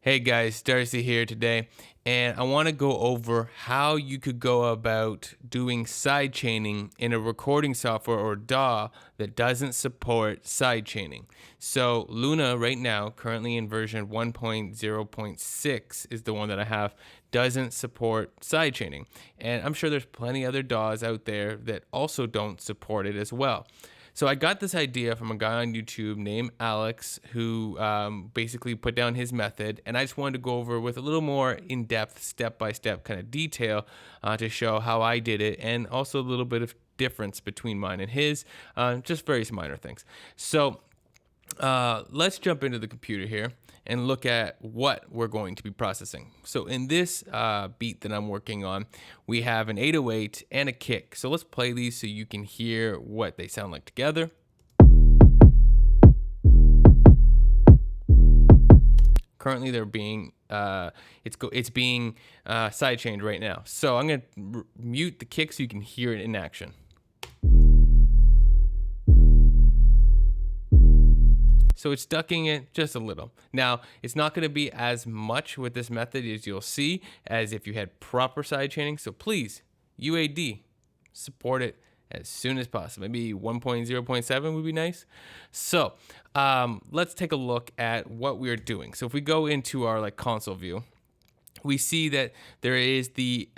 Hey guys, Darcy here today, and I want to go over how you could go about doing sidechaining in a recording software or DAW that doesn't support sidechaining. So Luna right now, currently in version 1.0.6 is the one that I have, doesn't support sidechaining. And I'm sure there's plenty other DAWs out there that also don't support it as well. So I got this idea from a guy on YouTube named Alex who basically put down his method, and I just wanted to go over with a little more in-depth, step-by-step kind of detail to show how I did it, and also a little bit of difference between mine and his, just various minor things. So let's jump into the computer here and look at what we're going to be processing. So in this beat that I'm working on, we have an 808 and a kick. So let's play these so you can hear what they sound like together. Currently they're being it's being sidechained right now. So I'm going to mute the kick so you can hear it in action. So it's ducking it just a little. Now, it's not going to be as much with this method as you'll see as if you had proper sidechaining. So please, UAD, support it as soon as possible. Maybe 1.0.7 would be nice. So let's take a look at what we are doing. So if we go into our console view, we see that there is the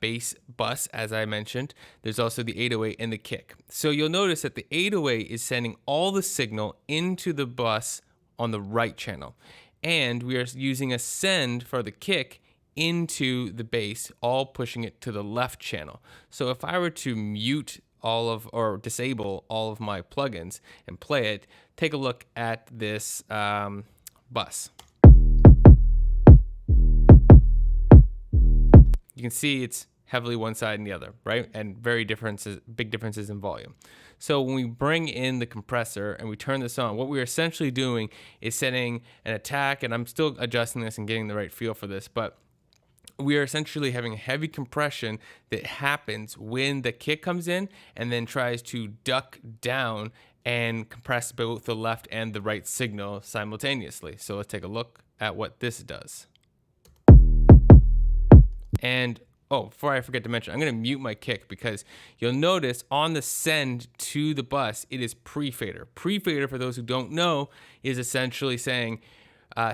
bass bus, as I mentioned. There's also the 808 and the kick. So you'll notice that the 808 is sending all the signal into the bus on the right channel. And we are using a send for the kick into the bass, all pushing it to the left channel. So if I were to mute or disable all of my plugins and play it, take a look at this bus. You can see it's heavily one side and the other, right? And big differences in volume. So when we bring in the compressor and we turn this on, what we're essentially doing is setting an attack, and I'm still adjusting this and getting the right feel for this, but we are essentially having a heavy compression that happens when the kick comes in and then tries to duck down and compress both the left and the right signal simultaneously. So let's take a look at what this does. And before I forget to mention, I'm going to mute my kick because you'll notice on the send to the bus, it is pre-fader. Pre-fader, for those who don't know, is essentially saying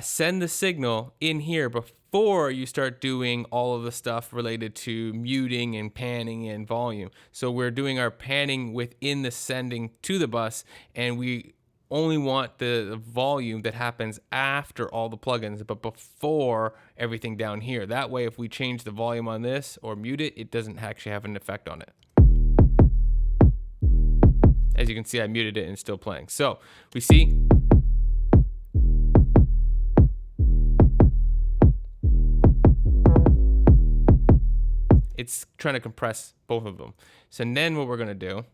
send the signal in here before you start doing all of the stuff related to muting and panning and volume. So we're doing our panning within the sending to the bus, and we only want the volume that happens after all the plugins, but before everything down here. That way, if we change the volume on this or mute it, it doesn't actually have an effect on it. As you can see, I muted it and it's still playing. So we see it's trying to compress both of them. So then what we're going to do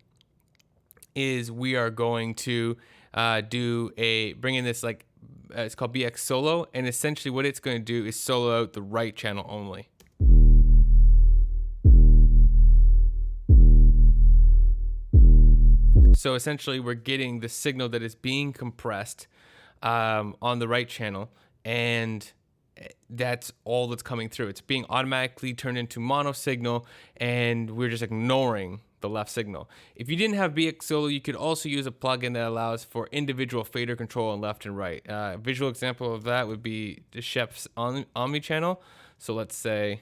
is we are going to bring in this it's called BX Solo, and essentially what it's going to do is solo out the right channel only. So essentially we're getting the signal that is being compressed on the right channel, and that's all that's coming through. It's being automatically turned into mono signal, and we're just ignoring the left signal. If you didn't have BX Solo, you could also use a plugin that allows for individual fader control on left and right. A visual example of that would be the Chef's Omni channel. So let's say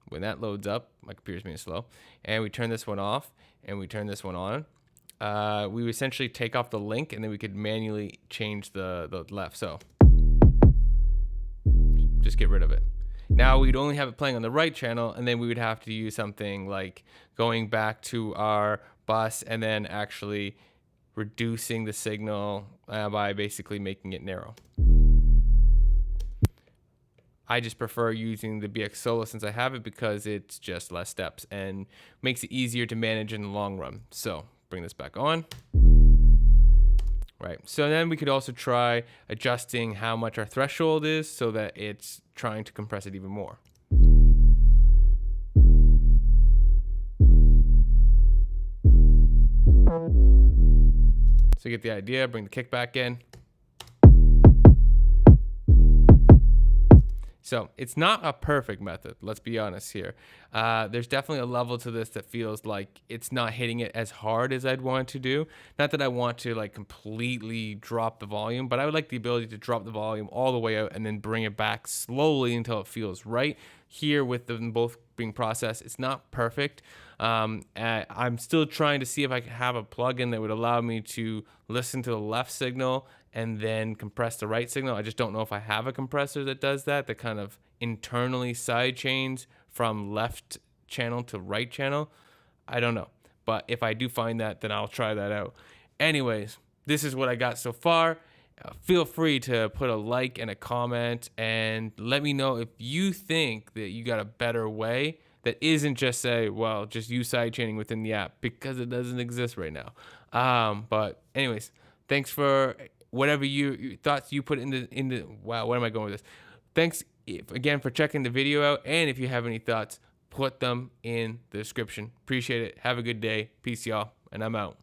when that loads up, my computer's being slow, and we turn this one off and we turn this one on, we would essentially take off the link, and then we could manually change the left. So just get rid of it. Now we'd only have it playing on the right channel, and then we would have to use something like going back to our bus and then actually reducing the signal by basically making it narrow. I just prefer using the BX Solo since I have it because it's just less steps and makes it easier to manage in the long run. So bring this back on. Right, so then we could also try adjusting how much our threshold is so that it's trying to compress it even more. So you get the idea, bring the kick back in. So it's not a perfect method. Let's be honest here. There's definitely a level to this that feels like it's not hitting it as hard as I'd want to do. Not that I want to like completely drop the volume, but I would like the ability to drop the volume all the way out and then bring it back slowly until it feels right. Here with them both being processed, it's not perfect. I'm still trying to see if I can have a plugin that would allow me to listen to the left signal and then compress the right signal. I just don't know if I have a compressor that does that kind of internally side chains from left channel to right channel. I don't know. But if I do find that, then I'll try that out. Anyways, this is what I got so far. Feel free to put a like and a comment and let me know if you think that you got a better way that isn't just say, well, just use sidechaining within the app, because it doesn't exist right now. But anyways, thanks for whatever you thoughts you put into wow, where am I going with this? Thanks again for checking the video out, and if you have any thoughts, put them in the description. Appreciate it. Have a good day. Peace, y'all, and I'm out.